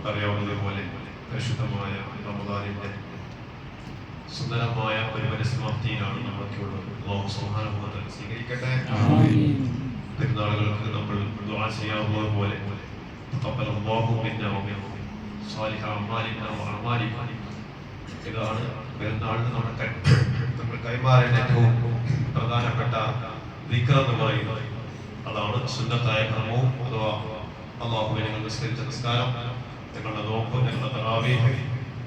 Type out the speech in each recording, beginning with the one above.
നമുക്കറിയാവുന്നതുപോലെ പരിശുദ്ധമായ റമദാനിന്റെ സുന്ദരമായ ഒരു പരിസമാപ്തിയിലാണ് നമ്മളൊക്കെ ഉള്ളത്. അല്ലാഹു സുബ്ഹാനഹു വ തആല സ്വീകരിക്കട്ടെ. പെരുന്നാളുകൾക്ക് നമ്മൾ ദുആ ചെയ്യാവുന്നത് പോലെ തഖബ്ബലല്ലാഹു മിന്നാ വ മിൻകും സാലിഹ അഅമാലിനാ വ അഅമാലിക്കും. ഇതാണ് പെരുന്നാളിന് നമ്മൾ കൈമാറേണ്ട ഏറ്റവും പ്രധാനപ്പെട്ട ദിക്ർ എന്ന് പറയുന്നത്. അതാണ് സുന്നത്തായ കർമ്മവും അഥവാ അല്ലാഹുവേ ഞങ്ങൾ നിസ്കരിച്ച നിസ്കാരം, ഞങ്ങളുടെ നോമ്പ്, ഞങ്ങളുടെ തറാവീഹ്,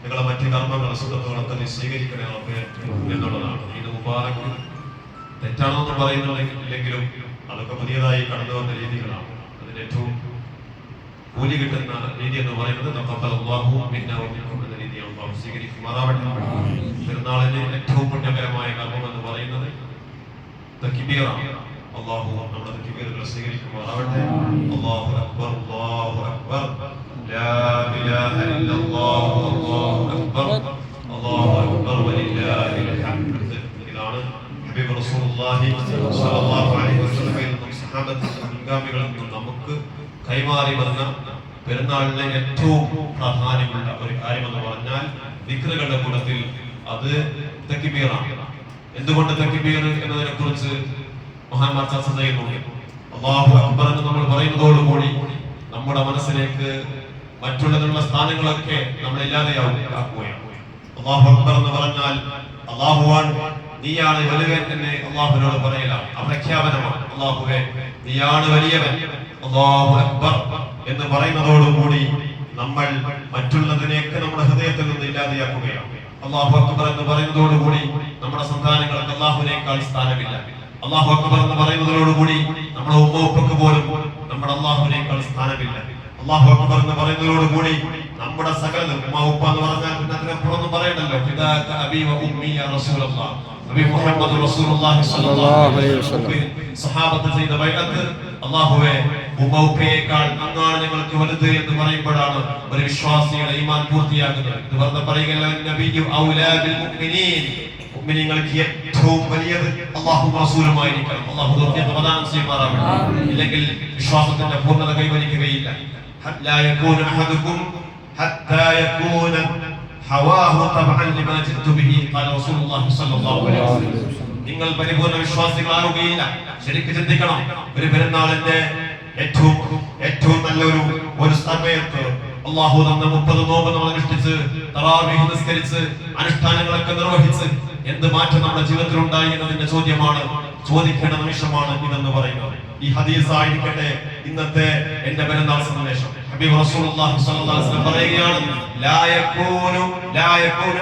ഞങ്ങളുടെ മറ്റ് കർമ്മങ്ങൾ സുന്നത്തുകളൊക്കെ നീ സ്വീകരിക്കണേ എന്നുള്ളതാണ്. ഇത് മുബാറക് തെറ്റാണെന്ന് പറയുന്നില്ലെങ്കിലും അതൊക്കെ പുതിയതായി കടന്നു വന്ന രീതികളാണ്. അതിന് ഏറ്റവും കൂലി കിട്ടുന്ന രീതി എന്ന് പറയുന്നത് തഖബ്ബലല്ലാഹു മിന്നാ വ മിൻകും എന്ന രീതിയാണ്. അല്ലാഹു സ്വീകരിക്കുമാറാവട്ടെ. പെരുന്നാളിന് ഏറ്റവും പുണ്യകരമായ കർമ്മം എന്ന് പറയുന്നത് തക്ബീറാണ്. അല്ലാഹു നമ്മുടെ തക്ബീറുകൾ സ്വീകരിക്കുമാറാവട്ടെ. അല്ലാഹു അക്ബർ, അല്ലാഹു അക്ബർ, ലാ ഇലാഹ ഇല്ലല്ലാഹു, അല്ലാഹു അക്ബർ, അല്ലാഹു അക്ബർ വലില്ലാഹിൽ ഹംദ്. ഇതാണ് ഹബീബ് റസൂലുള്ളാഹി സ്വല്ലല്ലാഹു അലൈഹി വസല്ലമയിൽ നിന്നും സഹാബത്തുൽ മുൻഗാമികളിൽ നിന്നും നമുക്ക് കൈമാറി വന്ന പെരുന്നാളിലെ ഏറ്റവും പ്രാധാന്യമുള്ള ഒരു കാര്യമെന്ന് പറഞ്ഞാൽ ദിക്റുകളുടെ കൂട്ടത്തിൽ അത് തക്ബീറാണ്. എന്തുകൊണ്ട് തക്ബീർ എന്നതിനെ കുറിച്ച് മഹാന്മാർ ചർച്ച ചെയ്യുന്നുണ്ട്. അല്ലാഹു അക്ബർ എന്ന് നമ്മൾ പറയുന്നതോടുകൂടി നമ്മുടെ മനസ്സിലേക്ക് മറ്റുള്ളതിനുള്ള സ്ഥാനങ്ങളൊക്കെ നമ്മൾ ഇല്ലാതെയാക്കുകയാണ്. അല്ലാഹു അക്ബർ എന്ന് പറഞ്ഞാൽ അല്ലാഹുവാണ്, നീയാണ് വലിയവൻ എന്ന് അല്ലാഹുവിനോട് പറയലാണ്, പ്രഖ്യാപനമാണ്. അല്ലാഹുവേ നീയാണ് വലിയവൻ, അല്ലാഹു അക്ബർ എന്ന് പറയുന്നതോടുകൂടി നമ്മൾ മറ്റുള്ളതിനെയൊക്കെ നമ്മുടെ ഹൃദയത്തിൽ നിന്ന് ഇല്ലാതെയാക്കുകയാണ്. അല്ലാഹു അക്ബർ എന്ന് പറയുന്നതോടുകൂടി നമ്മുടെ സന്താനങ്ങൾക്ക് അല്ലാഹുവിനേക്കാൾ സ്ഥാനമില്ല. അല്ലാഹു അക്ബർ എന്ന് പറയുന്നതോടുകൂടി നമ്മുടെ ഉമ്മ ഉപ്പക്ക് പോലും നമ്മുടെ അല്ലാഹുവിനേക്കാൾ സ്ഥാനമില്ല. അല്ലാഹു അക്ബർ എന്ന് പറയുന്നതോടുകൂടി നമ്മുടെ സകല ഉമ്മ ഉപ്പ എന്ന് പറഞ്ഞാൽ പിന്നെ അതിനപ്പുറമൊന്നും പറയണ്ടല്ലോ. ഫിദാക അബീ വ ഉമ്മി യാ റസൂലല്ലാഹ്, നബി മുഹമ്മദ് റസൂലുള്ളാഹി സ്വല്ലല്ലാഹു അലൈഹി വസല്ലം സഹാബത്ത് ചെയ്ത ബൈഅത്ത്, അല്ലാഹുവേ ഉമ്മ ഉപ്പയേക്കാൾ അങ്ങാണ് ഞങ്ങൾക്ക് വലുത് എന്ന് പറയുമ്പോഴാണ് ഒരു വിശ്വാസിയുടെ ഈമാൻ പൂർത്തിയാകുന്നത്. ഇത് വെറുതെ പറയുകയല്ല, നബിയു ഔലാ ബിൽ മുഅ്മിനീൻ, മുഅ്മിനീങ്ങൾക്ക് ഏറ്റവും വലിയത് അല്ലാഹുവും റസൂലുമായിരിക്കണം. അല്ലാഹു തൗഫീഖ് പ്രദാനം ചെയ്യുമാറാവട്ടെ. ഇല്ലെങ്കിൽ വിശ്വാസത്തിന്റെ പൂർണ്ണത കൈവരിക്കുകയില്ല. ലാ യകൂനു അഹദുകും ഹത്താ യകൂന ഹവാഹു തബഅൻ ലിമാ ജിത്തു ബിഹി ഖാല റസൂലുള്ളാഹി സ്വല്ലല്ലാഹു അലൈഹി വസല്ലം. നിങ്ങൾ പരിപൂർണ്ണ വിശ്വാസികളാവുകയില്ല. ശരിക്കും ചിന്തിക്കണം. ഒരു പെരുന്നാളിന്റെ ഏറ്റവും നല്ലൊരു സമയത്ത് അല്ലാഹു തന്ന 30 നോമ്പ് നമ്മൾ അനുഷ്ഠിച്ച് തറാവീഹ് നിസ്കരിച്ച് അനുഷ്ഠാനങ്ങളൊക്കെ നിർവഹിച്ച് എന്ത് മാറ്റം നമ്മുടെ ജീവിതത്തിൽ ഉണ്ടായി എന്നതിന്റെ ചോദിക്കേണ്ട നിമിഷമാണ് ഇതെന്ന് പറയുന്നത്. ഈ ഹദീസ് ആയിരിക്കട്ടെ ഇന്നത്തെ എന്റെ പെരുന്നാൾ സന്ദേശം. ഹബീബ് റസൂലുള്ളാഹി സ്വല്ലല്ലാഹു അലൈഹി വസല്ലം പറയുകയാണ്, ലാ യകൂനു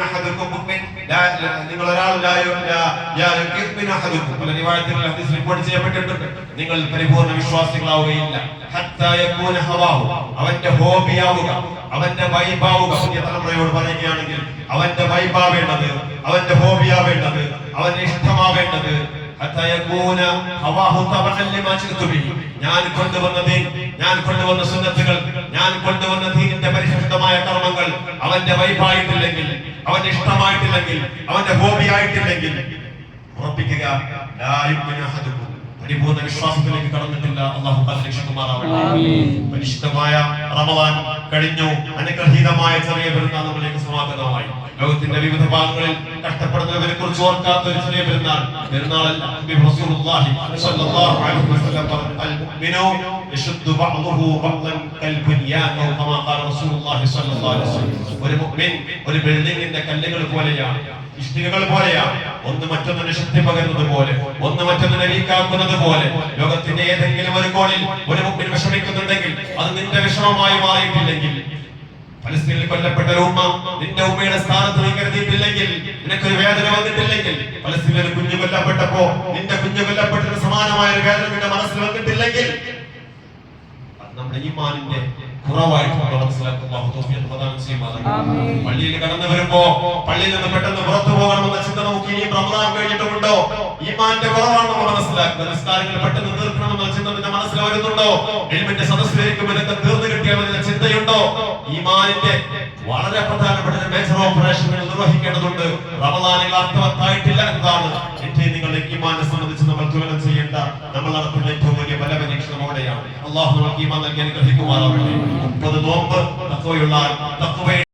അഹദുകും മുഅ്മിൻ, നിങ്ങൾ ഒരാൾ പല റിവായത്തുകളിൽ ഹദീസ് റിപ്പോർട്ട് ചെയ്യപ്പെട്ടിട്ടുണ്ട്, നിങ്ങൾ പരിപൂർണ്ണ വിശ്വാസികളാവുകയില്ല. ഹത്താ യകൂന ഹവാഹു, അവന്റെ ഹോബിയാവുക, അവന്റെ വൈബാവുക. പുതിയ തലമുറയോട് പറയുകയാണെങ്കിൽ അവന്റെ വൈബാവേണ്ടത്, അവന്റെ ഹോബിയാവേണ്ടത്, അവന്റെ ഇഷ്ടമാവേണ്ടത് ഞാൻ കൊണ്ടുവന്ന സുന്നത്തുകൾ, ഞാൻ കൊണ്ടുവന്ന ദീനിന്റെ പരിശുദ്ധമായ കർമ്മങ്ങൾ അവന്റെ വൈബായിട്ടില്ലെങ്കിൽ, അവന്റെ ഇഷ്ടമായിട്ടില്ലെങ്കിൽ, അവന്റെ ഹോബിയായിട്ടില്ലെങ്കിൽ ഉറപ്പിക്കുക, പരിപൂർണ്ണ വിശ്വാസത്തിലേക്ക് കടന്നിട്ടില്ല. അല്ലാഹു കാത്തിരക്ഷിക്കുമാറാവട്ടെ. പരിശുദ്ധമായ റമദാൻ കഴിഞ്ഞു. അനുഗ്രഹീതമായ ചെറിയ പെരുന്നാൾ നമ്മളിലേക്ക് സമാഗതമായി. ലോകത്തിന്റെ വിവിധ ഭാഗങ്ങളിൽ കഷ്ടപ്പെടുന്നവരെ കുറിച്ച് ഓർക്കാത്ത ഒരു ചെറിയ പെരുന്നാളല്ല. റസൂലുള്ളാഹി സ്വല്ലല്ലാഹു അലൈഹി വസല്ലം അൽ മുഅ്മിനു യശുദ്ദു ബഅ്ദുഹു ബഅ്ദൻ കൽ ബുനിയാൻ ഔ കമാ ഖാല റസൂലുള്ളാഹി സ്വല്ലല്ലാഹു അലൈഹി വസല്ലം. ഒരു മുഅ്മിൻ ഒരു ബിൽഡിംഗിന്റെ കല്ലുകൾ പോലെയാണ്, ഇഷ്ടികകൾ പോലെയാണ്. ഒന്ന് മറ്റൊന്നിന് ശക്തി പകരുന്നത് പോലെ, ഒന്ന് മറ്റൊന്നിനെ വീക്കാക്കുന്നത് പോലെ. ലോകത്തിന്റെ ഏതെങ്കിലും ഒരു കോണിൽ ഒരു മുഅ്മിൻ വിഷമിക്കുന്നുണ്ടെങ്കിൽ അത് നിന്റെ വിഷമമായി മാറിയിട്ടില്ലെങ്കിൽ, ഫലസ്തീനിൽ കൊല്ലപ്പെട്ട ഒരു ഉമ്മ നിന്റെ ഉമ്മയുടെ സ്ഥാനത്ത് നീ കരുതിയിട്ടില്ലെങ്കിൽ, നിനക്കൊരു വേദന വന്നിട്ടില്ലെങ്കിൽ, ഫലസ്തീനിൽ ഒരു കുഞ്ഞു കൊല്ലപ്പെട്ടപ്പോ നിന്റെ കുഞ്ഞു കൊല്ലപ്പെട്ടതിന് സമാനമായ ഒരു വേദന നിന്റെ മനസ്സിൽ വന്നിട്ടില്ലെങ്കിൽ അത് നമ്മുടെ ഈമാനിന്റെ കുറവായിട്ട് മനസ്സിലാക്കുന്ന പള്ളിയിൽ കടന്നു വരുമ്പോ പള്ളിയിൽ നിന്ന് പെട്ടെന്ന് പുറത്തു പോകണമെന്ന ചിന്ത നമുക്ക് ഇനിയും റമദാൻ കഴിഞ്ഞിട്ടുമുണ്ടോ? ഈമാന്റെ കുറവാണ് നമ്മൾ മനസ്സിലാക്കുന്നത്. നിസ്കാരങ്ങൾ പെട്ടെന്ന് തീർക്കണമെന്ന ചിന്ത നിന്റെ മനസ്സിൽ വരുന്നുണ്ടോ? ഇൽമിന്റെ സദസ്സിലേക്കും ഇതൊക്കെ തീർന്നു കിട്ടിയാൽ ചിന്തയുണ്ടോ? ഈമാനിന്റെ വളരെ പ്രധാനപ്പെട്ട മേജർ ഓപ്പറേഷനുകൾ നിർവഹിക്കേണ്ടതുണ്ട്. റമദാനിൽ അർത്ഥവത്തായിട്ടില്ല എന്നതാണ് നിങ്ങളുടെ ഈമാനെ സംബന്ധിച്ച് നമ്മൾ തുലനം ചെയ്യേണ്ട, നമ്മൾ നടത്തുന്ന ഏറ്റവും വലിയ ബലപരീക്ഷണം അവിടെയാണ്. അല്ലാഹു നമുക്ക് ഈമാൻ നൽകി അനുഗ്രഹിക്കുമാറാവട്ടെ. 30 നോമ്പ് തഖ്വയുള്ള തഖ്വ